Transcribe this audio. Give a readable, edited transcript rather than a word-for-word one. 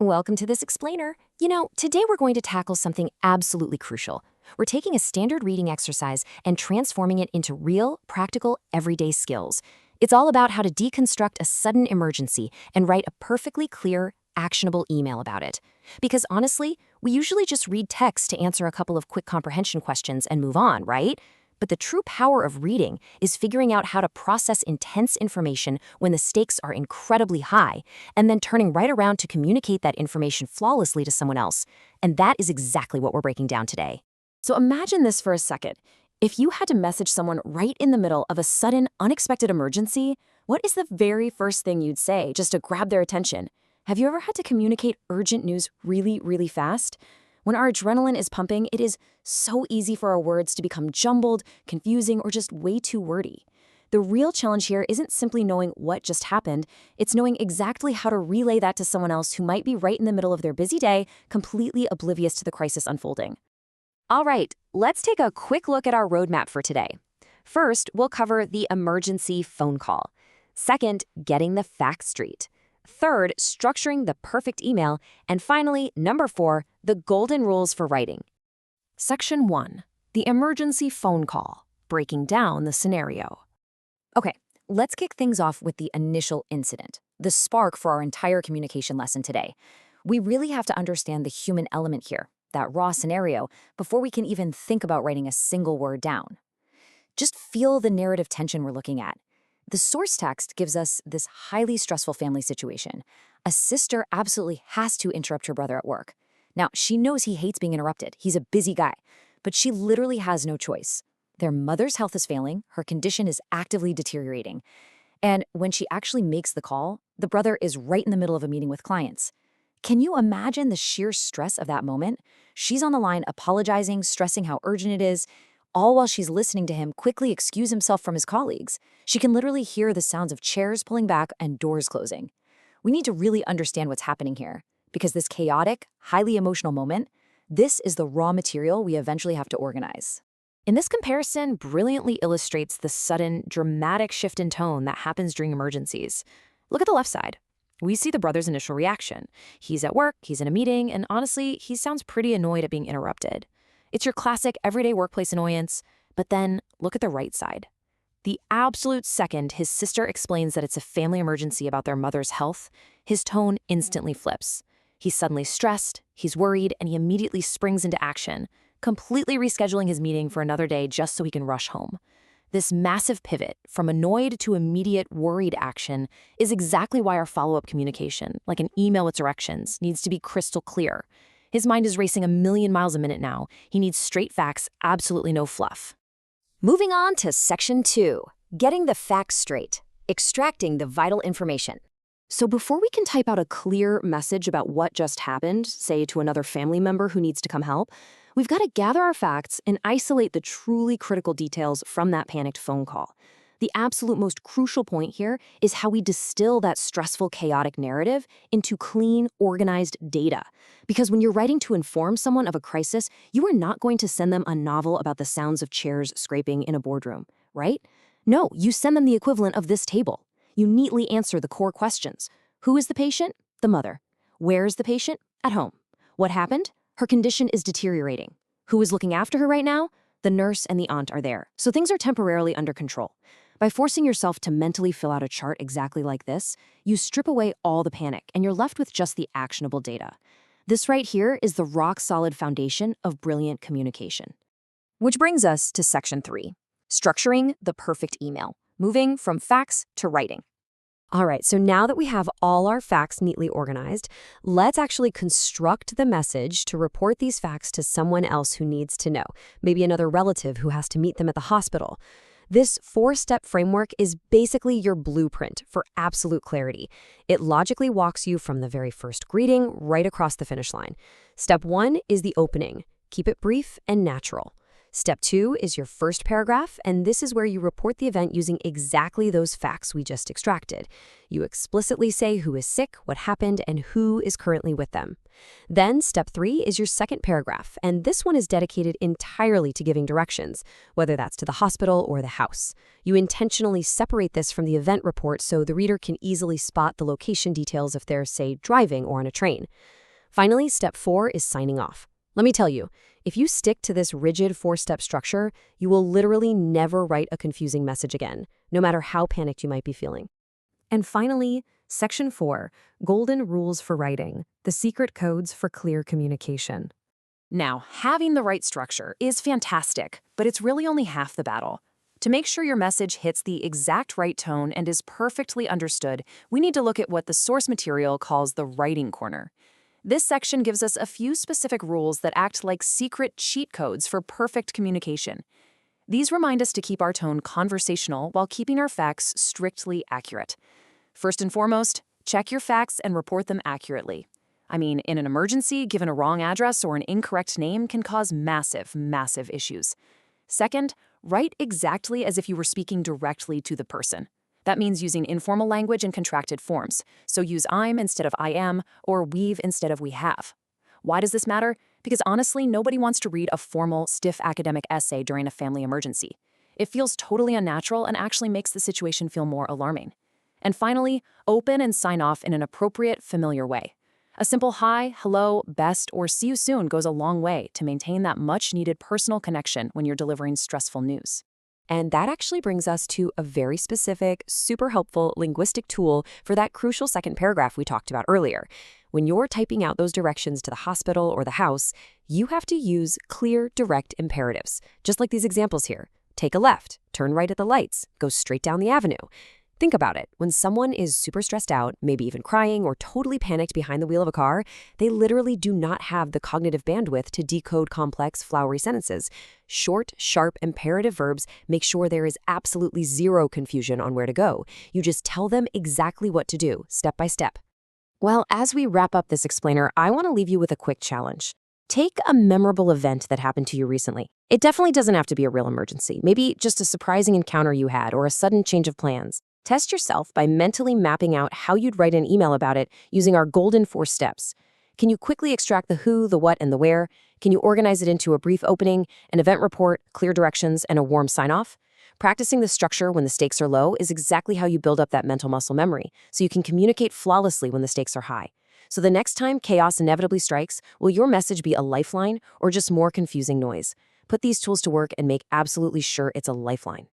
Welcome to this explainer. Today we're going to tackle something absolutely crucial. We're taking a standard reading exercise and transforming it into real, practical, everyday skills. It's all about how to deconstruct a sudden emergency and write a perfectly clear, actionable email about it. Because honestly, we usually just read text to answer a couple of quick comprehension questions and move on, right? But the true power of reading is figuring out how to process intense information when the stakes are incredibly high, and then turning right around to communicate that information flawlessly to someone else. And that is exactly what we're breaking down today. So imagine this for a second. If you had to message someone right in the middle of a sudden, unexpected emergency, what is the very first thing you'd say just to grab their attention? Have you ever had to communicate urgent news really, really fast? When our adrenaline is pumping, it is so easy for our words to become jumbled, confusing, or just way too wordy. The real challenge here isn't simply knowing what just happened, it's knowing exactly how to relay that to someone else who might be right in the middle of their busy day, completely oblivious to the crisis unfolding. All right, let's take a quick look at our roadmap for today. First, we'll cover the emergency phone call. Second, getting the facts straight. Third, structuring the perfect email. And finally, number 4, the golden rules for writing. Section 1, the emergency phone call, breaking down the scenario. Okay, let's kick things off with the initial incident, the spark for our entire communication lesson today. We really have to understand the human element here, that raw scenario, before we can even think about writing a single word down. Just feel the narrative tension we're looking at. The source text gives us this highly stressful family situation. A sister absolutely has to interrupt her brother at work. Now, she knows he hates being interrupted. He's a busy guy. But she literally has no choice. Their mother's health is failing. Her condition is actively deteriorating. And when she actually makes the call, the brother is right in the middle of a meeting with clients. Can you imagine the sheer stress of that moment? She's on the line apologizing, stressing how urgent it is, all while she's listening to him quickly excuse himself from his colleagues. She can literally hear the sounds of chairs pulling back and doors closing. We need to really understand what's happening here, because this chaotic, highly emotional moment, this is the raw material we eventually have to organize. And this comparison brilliantly illustrates the sudden, dramatic shift in tone that happens during emergencies. Look at the left side. We see the brother's initial reaction. He's at work, he's in a meeting, and honestly, he sounds pretty annoyed at being interrupted. It's your classic everyday workplace annoyance. But then look at the right side. The absolute second his sister explains that it's a family emergency about their mother's health, his tone instantly flips. He's suddenly stressed, he's worried, and he immediately springs into action, completely rescheduling his meeting for another day just so he can rush home. This massive pivot from annoyed to immediate worried action is exactly why our follow-up communication, like an email with directions, needs to be crystal clear. His mind is racing 1,000,000 miles a minute now. He needs straight facts, absolutely no fluff. Moving on to Section 2, getting the facts straight, extracting the vital information. So before we can type out a clear message about what just happened, say to another family member who needs to come help, we've got to gather our facts and isolate the truly critical details from that panicked phone call. The absolute most crucial point here is how we distill that stressful, chaotic narrative into clean, organized data. Because when you're writing to inform someone of a crisis, you are not going to send them a novel about the sounds of chairs scraping in a boardroom, right? No, you send them the equivalent of this table. You neatly answer the core questions. Who is the patient? The mother. Where is the patient? At home. What happened? Her condition is deteriorating. Who is looking after her right now? The nurse and the aunt are there, so things are temporarily under control. By forcing yourself to mentally fill out a chart exactly like this, you strip away all the panic and you're left with just the actionable data. This right here is the rock-solid foundation of brilliant communication. Which brings us to Section 3, structuring the perfect email, moving from facts to writing. All right, so now that we have all our facts neatly organized, let's actually construct the message to report these facts to someone else who needs to know, maybe another relative who has to meet them at the hospital. This 4-step framework is basically your blueprint for absolute clarity. It logically walks you from the very first greeting right across the finish line. Step 1 is the opening. Keep it brief and natural. Step 2 is your first paragraph, and this is where you report the event using exactly those facts we just extracted. You explicitly say who is sick, what happened, and who is currently with them. Then, step 3 is your second paragraph, and this one is dedicated entirely to giving directions, whether that's to the hospital or the house. You intentionally separate this from the event report so the reader can easily spot the location details if they're, say, driving or on a train. Finally, step 4 is signing off. Let me tell you, if you stick to this rigid 4-step structure, you will literally never write a confusing message again, no matter how panicked you might be feeling. And finally, Section 4, Golden Rules for Writing, the secret codes for clear communication. Now, having the right structure is fantastic, but it's really only half the battle. To make sure your message hits the exact right tone and is perfectly understood, we need to look at what the source material calls the writing corner. This section gives us a few specific rules that act like secret cheat codes for perfect communication. These remind us to keep our tone conversational while keeping our facts strictly accurate. First and foremost, check your facts and report them accurately. I mean, in an emergency, given a wrong address or an incorrect name can cause massive, massive issues. Second, write exactly as if you were speaking directly to the person. That means using informal language and contracted forms, so use I'm instead of I am or we've instead of we have. Why does this matter? Because honestly, nobody wants to read a formal, stiff academic essay during a family emergency. It feels totally unnatural and actually makes the situation feel more alarming. And finally, open and sign off in an appropriate, familiar way. A simple hi, hello, best, or see you soon goes a long way to maintain that much-needed personal connection when you're delivering stressful news. And that actually brings us to a very specific, super helpful linguistic tool for that crucial second paragraph we talked about earlier. When you're typing out those directions to the hospital or the house, you have to use clear, direct imperatives, just like these examples here. Take a left, turn right at the lights, go straight down the avenue. Think about it. When someone is super stressed out, maybe even crying or totally panicked behind the wheel of a car, they literally do not have the cognitive bandwidth to decode complex, flowery sentences. Short, sharp, imperative verbs make sure there is absolutely zero confusion on where to go. You just tell them exactly what to do, step by step. Well, as we wrap up this explainer, I want to leave you with a quick challenge. Take a memorable event that happened to you recently. It definitely doesn't have to be a real emergency. Maybe just a surprising encounter you had or a sudden change of plans. Test yourself by mentally mapping out how you'd write an email about it using our golden 4 steps. Can you quickly extract the who, the what, and the where? Can you organize it into a brief opening, an event report, clear directions, and a warm sign-off? Practicing the structure when the stakes are low is exactly how you build up that mental muscle memory, so you can communicate flawlessly when the stakes are high. So the next time chaos inevitably strikes, will your message be a lifeline or just more confusing noise? Put these tools to work and make absolutely sure it's a lifeline.